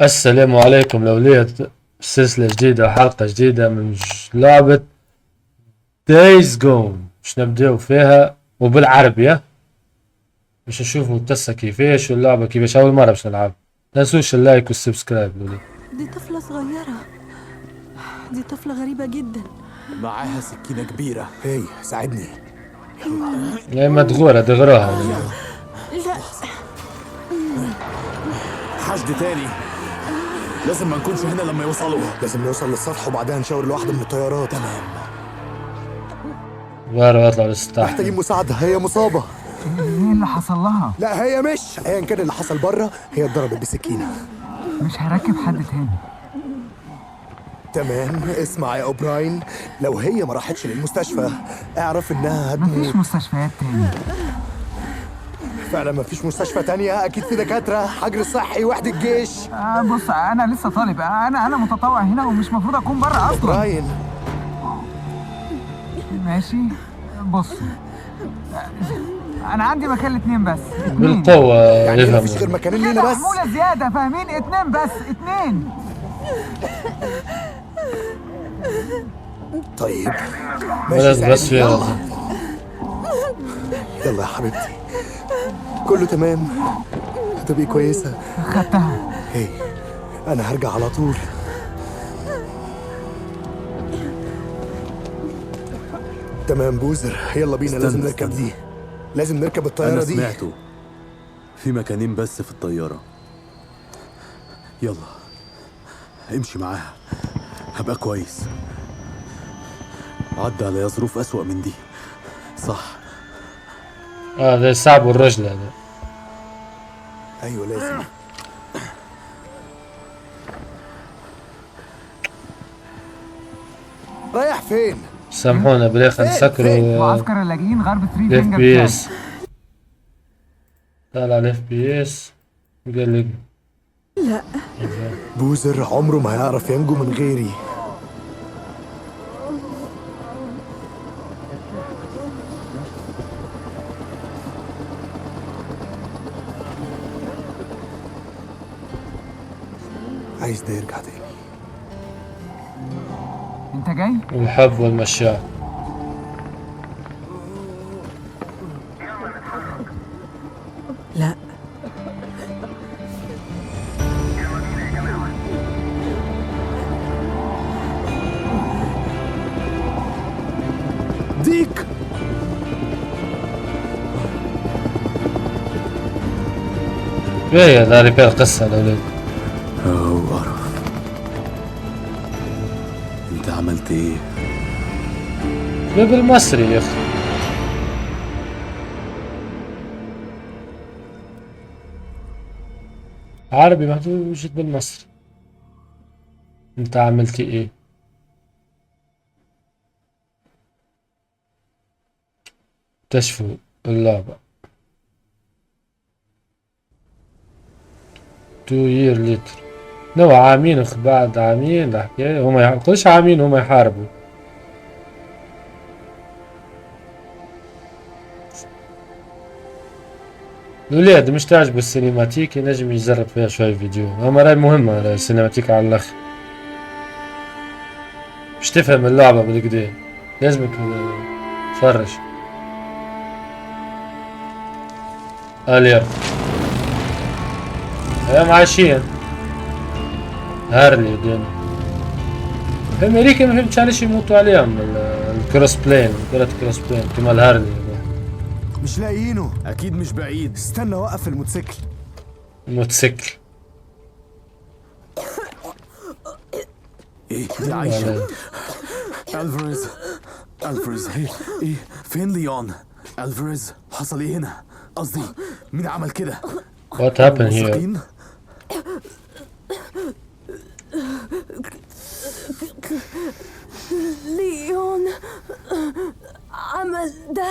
السلام عليكم الأولاد. سلسلة جديدة وحلقة جديدة من لعبة دايز جون باش نبداو فيها وبالعربية باش نشوفوا القصة كيفاش واللعبة كيفاش. أول مرة باش نلعب. تنسوش اللايك والسبسكرايب الأولاد. دي طفلة صغيرة. دي طفلة غريبة جدا. معاها سكينة كبيرة. هاي ساعدني. لا مدغورة دغروها. لا، حشد تاني. لازم ما نكونش هنا لما يوصلوا. لازم نوصل للسطح وبعدها نشاور لواحدة من الطيارات. تمام. بارو اطلع للسطح. محتاجين مساعدة، هي مصابة. ايه اللي حصل لها؟ لا هي مش ايا كان اللي حصل بره، هي اتضربت بسكينة. مش هركب حد تاني. تمام، اسمع يا اوبراين، لو هي ما راحتش للمستشفى اعرف انها مفيش هتموت. مستشفيات تاني. فعلا مفيش مستشفى تانية، اكيد في دكاترة، حجر صحي، وحدة جيش. بص انا لسه طالب، انا متطوع هنا ومش مفروض اكون بره اصلا. اوبراين ماشي. بص انا عندي مكان اتنين بس. اتنين. بالقوة يعني مفيش غير يفهم. مكانين كده لينا بس. حمولة زيادة، فاهمين؟ اتنين بس، اتنين. طيب بس ماشي بس ساعدني. فيها يلا يلا يا حبيبتي، كله تمام، هتبقي كويسة. خدتها. هي انا هرجع على طول. تمام بوزر، يلا بينا. لازم نركب دي، لازم نركب الطيارة أنا دي. سمعته. في مكانين بس في الطيارة. يلا امشي معاها، هبقى كويس. عدى عليا ظروف أسوأ من دي، صح؟ ده يصعبوا الرجل هذا. ايوه لازم. رايح فين؟ سامحونا بالاخر نسكروا معسكر اللاجئين غرب 3 الاف فينجر بي تراك. اس. طالع الاف بي اس قال لك بوزر عمره ما هيعرف ينجو من غيري. عايز ده يرجع تاني. انت جاي؟ الحب والمشاعر. لا. ديك ايه هذا ريبير قصة الاولاد. قرف. انت عملت ايه؟ بالمصري يا اخي. عربي محدود وجيت بالمصري. انت عملتي ايه؟ اكتشفوا اللعبة 2 year later. نوع عامين بعد عامين الحكاية هما يحقوش عامين هما يحاربوا. الولاد مش تعجبه السينماتيك ينجم يجرب فيها شوية فيديو، اما راي مهمة راي السينماتيك على الاخر. مش تفهم اللعبة بالكدا لازمك تفرج. اليوم هم عايشين هارلي دين. في امريكا ما فهمتش علاش يموتوا عليهم الكروس بلين، كرة كروس بلين كما الهارلي. مش لاقيينه. أكيد مش بعيد. استنى اوقف الموتوسيكل. الموتوسيكل. ايه دي عايشة؟ ألفريز ايه فين ليون؟ ألفريز حصل ايه هنا؟ قصدي مين عمل كده؟ What happened here? موثقين؟ ليون عمل ده.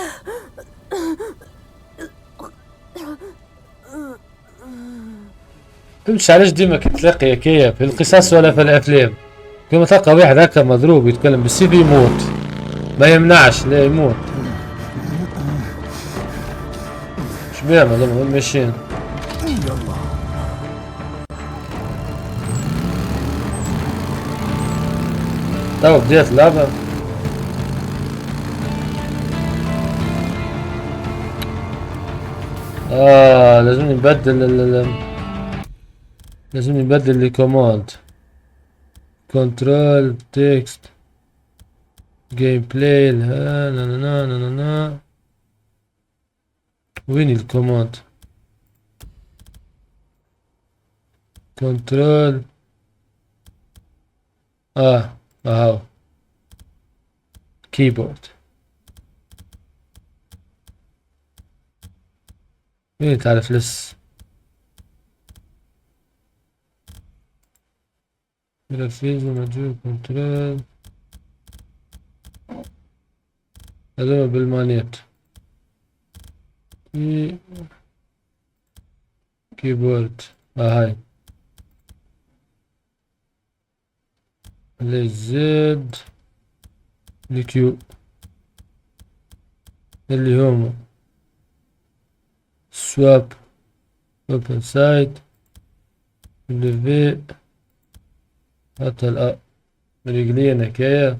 فهمتش علاش ديما كي تلاقي هكايا في القصص ولا في الافلام كيما تلقى واحد هكا مضروب يتكلم بالسيف يموت، ما يمنعش لا يموت. شبيه ماذا ماشيين. تو بديت اللعبة. لازم نبدل لازم نبدل الكوماند. كنترول تكست جيم بلاي لا لا لا لا لا. وين الكوماند؟ كنترول اهو كيبورد. وين تعرف لسه جرافيزم مجهول كنترول هذول بالمانيت كيبورد هاي الزد الكيو اللي هم سواب اوبن سايد الفي حتى الأ رجلينا كيا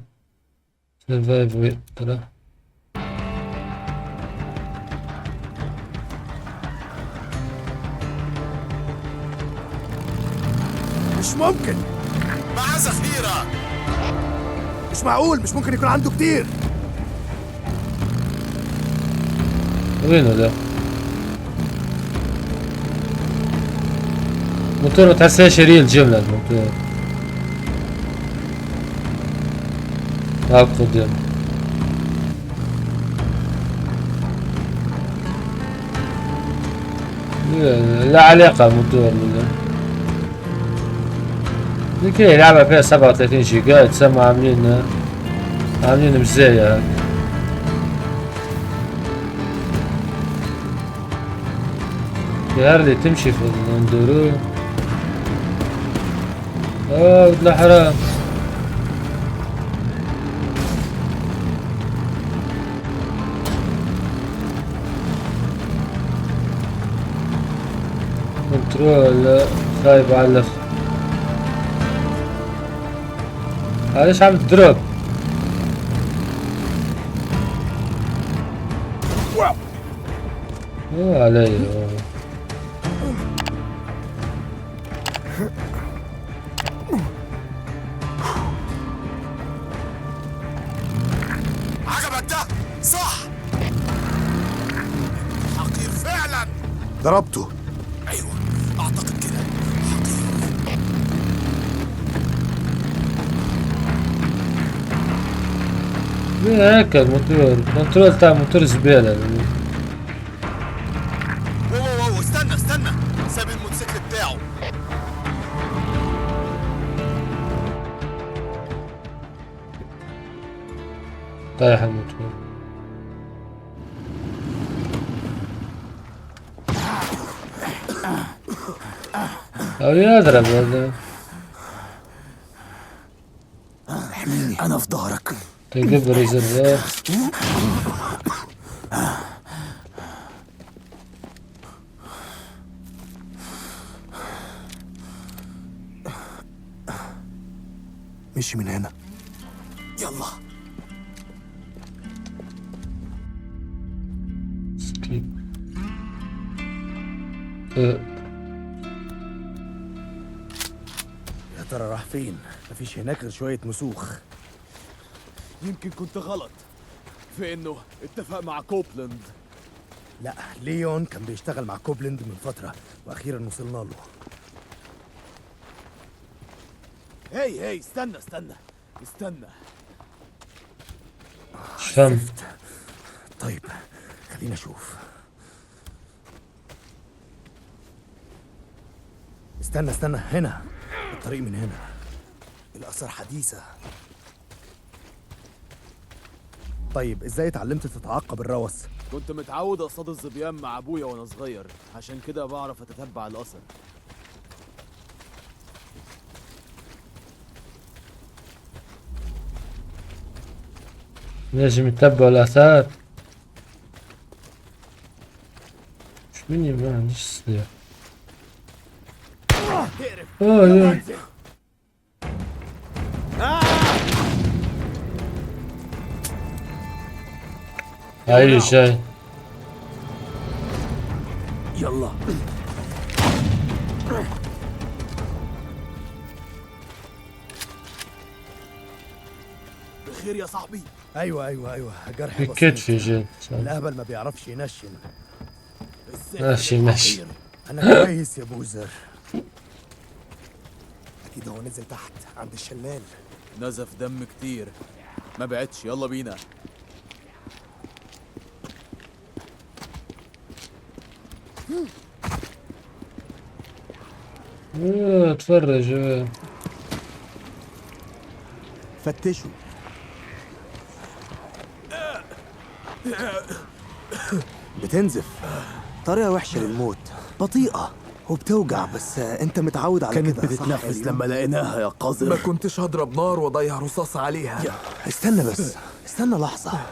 سرفايف ويت ترى مش ممكن. مع ذخيرة. مش معقول، مش ممكن يكون عنده كتير. وينه ده؟ موتور تحسها شريل جملة الموتور هاخد يلا. لا علاقة الموتور ذيك لعبة فيها 37 جيجا تسمى عاملين مزايا هاك. يا اللي تمشي في الاندورو لا حرام. كنترول خايب على الاخر. ليش عم تضرب؟ علي عجبك ده؟ صح. حقير فعلا. ضربته. ايوه اعتقد كده. حقير. هيك الموتور كنترول تاع موتور زبالة. واو استنى ساب الموتوسيكل بتاعه. طايح الموتور. أو يضرب هذا. انا في ظهرك. تجيب ريزرفوار. مشي من هنا. يلا. سكيب. يا ترى راح فين؟ مفيش هناك غير شوية مسوخ. يمكن كنت غلط في انه اتفق مع كوبلاند. لا، ليون كان بيشتغل مع كوبلند من فترة وأخيرا وصلنا له. هي استنى شم. طيب خلينا أشوف. استنى هنا. الطريق من هنا. الآثار حديثة. طيب ازاي اتعلمت تتعقب الروث؟ كنت متعود اصطاد الظبيان مع ابويا وانا صغير، عشان كده بعرف اتتبع الاثر. لازم يتبعوا الآثار. مش مني ما عنديش سلاح. يا هاي جاي. يلا. بخير يا صاحبي. ايوه جرح في بسيط. كتفي جد. الاهبل ما بيعرفش ينشن. ماشي ماشي. انا كويس يا بوزر. اكيد هو نزل تحت عند الشلال. نزف دم كتير، ما بعدش. يلا بينا. اتفرج. فتشوا. بتنزف. طريقة وحشة للموت، بطيئة وبتوجع، بس انت متعود على كانت كده صح بتتنفس يا ليون؟ لما لقيناها يا ما قذر. كنتش هضرب نار واضيع رصاص عليها. استنى بس، استنى لحظة.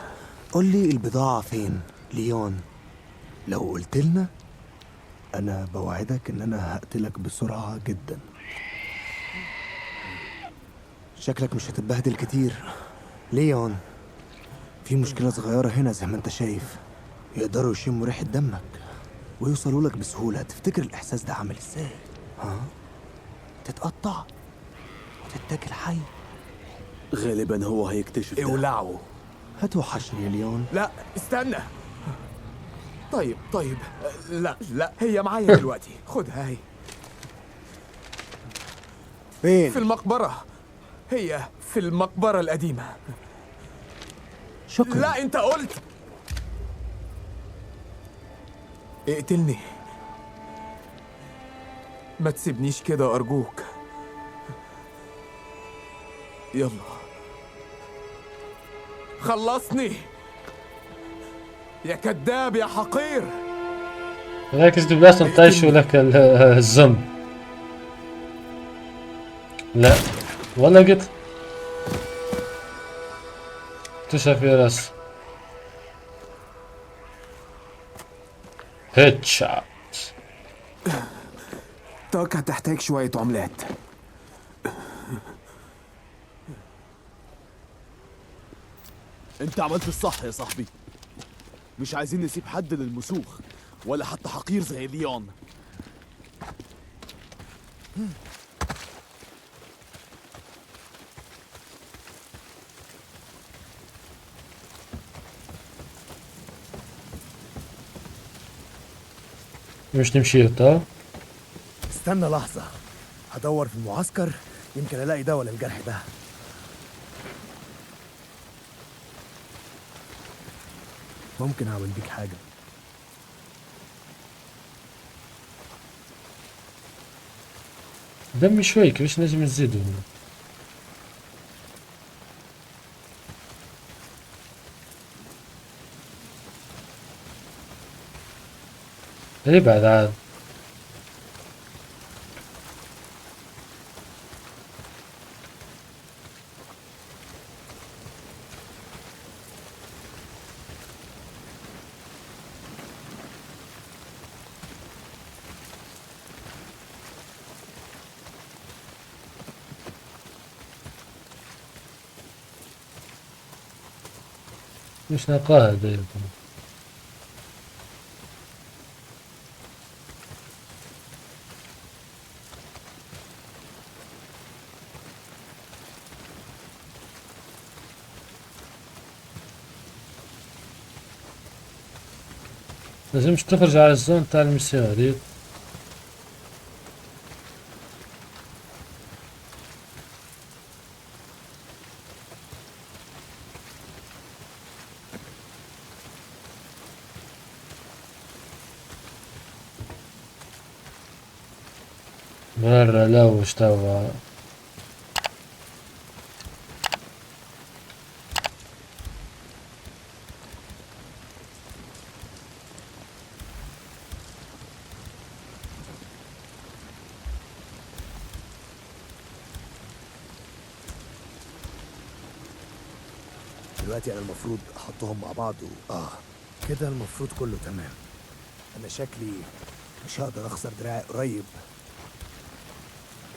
قول لي البضاعة فين ليون؟ لو قلت لنا انا بوعدك ان انا هقتلك بسرعة جدا. شكلك مش هتتبهدل كتير ليون. في مشكلة صغيرة هنا زي ما انت شايف، يقدروا يشموا ريحة دمك ويوصلوا لك بسهولة. تفتكر الإحساس ده عامل ازاي؟ ها؟ تتقطع وتتاكل حي. غالبا هو هيكتشف ده. اولعوا. هتوحشني يا ليون. لا استنى. طيب لا هي معايا دلوقتي. خدها هي فين؟ في المقبرة. هي في المقبرة القديمة. شكرا. لا انت قلت اقتلني. ما تسيبنيش كده ارجوك. يلا خلصني يا كذاب يا حقير. ركز بلاش نطيشوا لك الذنب. لا ولا قلت اكتشف يا راس. هيد شوت. طاق هتحتاج شوية عملات. انت عملت الصح يا صاحبي. مش عايزين نسيب حد للمسوخ ولا حتى حقير زي ليون. مش نمشي طب. استنى لحظة، هدور في المعسكر يمكن الاقي دواء للجرح ده. ممكن اعمل بيك حاجة. دمي شوي كيفاش نجم نزيدو. ابعد عاد. مش نلقاها دايما. لازمش تخرج على الزون تاع الميسيون هذيك. مرة لوش توا. دلوقتي انا المفروض احطهم مع بعض كده المفروض كله تمام. انا شكلي مش هقدر اخسر دراعي قريب.